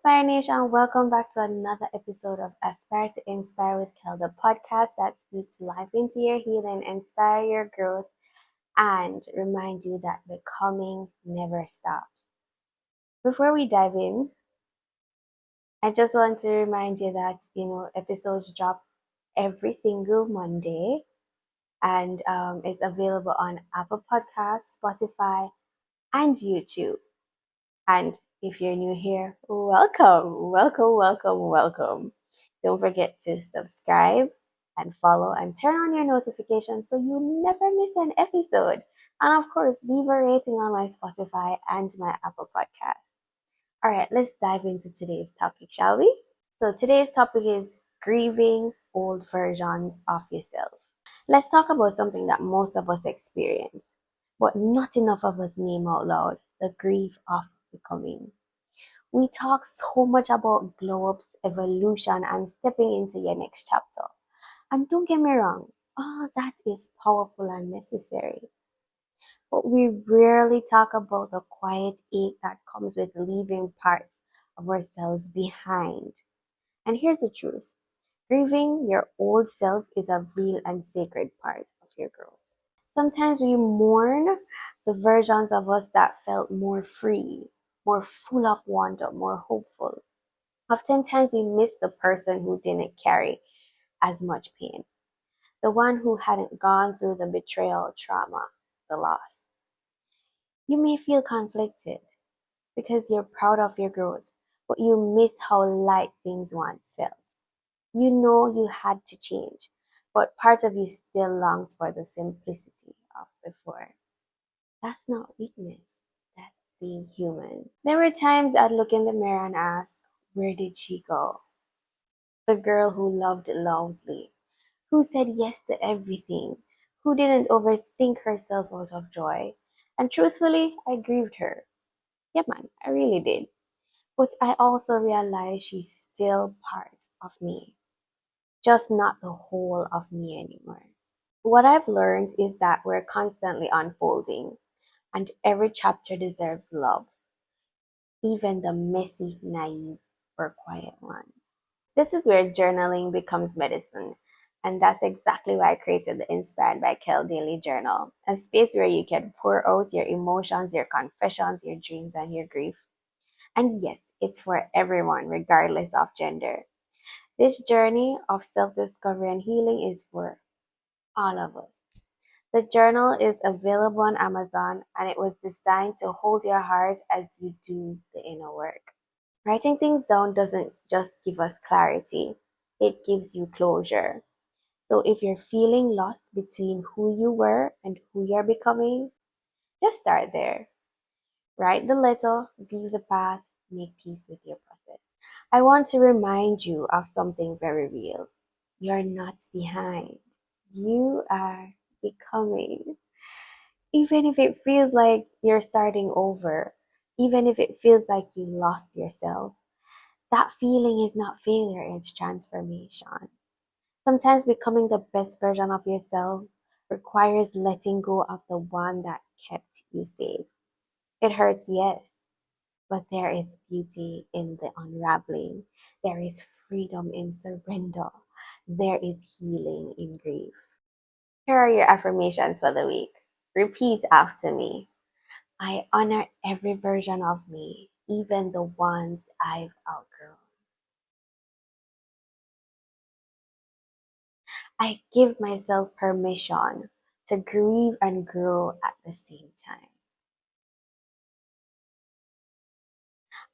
Aspire Nation, welcome back to another episode of Aspire to Inspire with Kel, the podcast that speaks life into your healing, inspire your growth, and remind you that becoming never stops. Before we dive in, I just want to remind you that episodes drop every single Monday, and it's available on Apple Podcasts, Spotify, and YouTube. And if you're new here, welcome, welcome, welcome, welcome. Don't forget to subscribe and follow and turn on your notifications so you never miss an episode. And of course, leave a rating on my Spotify and my Apple Podcasts. All right, let's dive into today's topic, shall we? So today's topic is grieving old versions of yourself. Let's talk about something that most of us experience, but not enough of us name out loud: the grief of becoming. We talk so much about glow ups, evolution, and stepping into your next chapter. And don't get me wrong, all that is powerful and necessary. But we rarely talk about the quiet ache that comes with leaving parts of ourselves behind. And here's the truth: grieving your old self is a real and sacred part of your growth. Sometimes we mourn the versions of us that felt more free, more full of wonder, more hopeful. Oftentimes we miss the person who didn't carry as much pain, the one who hadn't gone through the betrayal, trauma, the loss. You may feel conflicted because you're proud of your growth, but you miss how light things once felt. You know you had to change, but part of you still longs for the simplicity of before. That's not weakness, that's being human. There were times I'd look in the mirror and ask, where did she go? The girl who loved loudly, who said yes to everything, who didn't overthink herself out of joy. And truthfully, I grieved her. Yeah, man, I really did. But I also realized she's still part of me, just not the whole of me anymore. What I've learned is that we're constantly unfolding, and every chapter deserves love, even the messy, naive, or quiet ones. This is where journaling becomes medicine, and that's exactly why I created the Inspired by Kel Daily Journal, a space where you can pour out your emotions, your confessions, your dreams, and your grief. And yes, it's for everyone, regardless of gender. This journey of self discovery and healing is for all of us. The journal is available on Amazon, and it was designed to hold your heart as you do the inner work. Writing things down doesn't just give us clarity, it gives you closure. So if you're feeling lost between who you were and who you're becoming, just start there. Write the letter, grieve the past, make peace with your process. I want to remind you of something very real. You're not behind. You are becoming. Even if it feels like you're starting over, even if it feels like you lost yourself, that feeling is not failure, it's transformation. Sometimes becoming the best version of yourself requires letting go of the one that kept you safe. It hurts, yes, but there is beauty in the unraveling. There is freedom in surrender. There is healing in grief. Here are your affirmations for the week. Repeat after me. I honor every version of me, even the ones I've outgrown. I give myself permission to grieve and grow at the same time.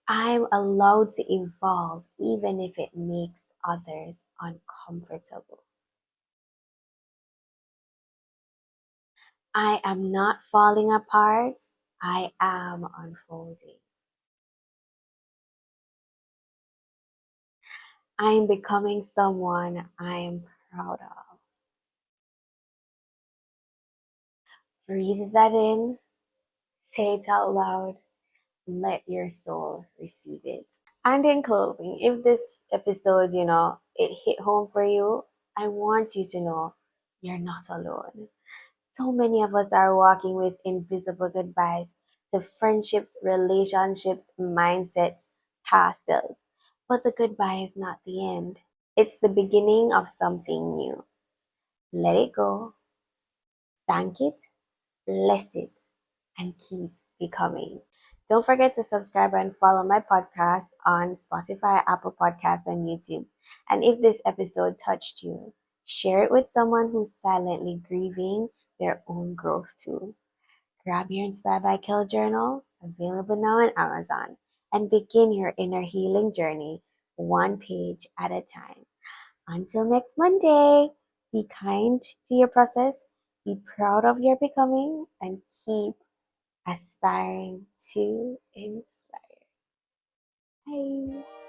I'm allowed to evolve even if it makes others uncomfortable. I am not falling apart, I am unfolding. I am becoming someone I am proud of. Breathe that in, say it out loud, let your soul receive it. And in closing, if this episode, it hit home for you, I want you to know you're not alone. So many of us are walking with invisible goodbyes to friendships, relationships, mindsets, castles. But the goodbye is not the end. It's the beginning of something new. Let it go, thank it, bless it, and keep becoming. Don't forget to subscribe and follow my podcast on Spotify, Apple Podcasts, and YouTube. And if this episode touched you, share it with someone who's silently grieving their own growth too. Grab your Inspired by Kel journal, available now on Amazon, and begin your inner healing journey one page at a time. Until next Monday, be kind to your process, be proud of your becoming, and keep aspiring to inspire. Bye.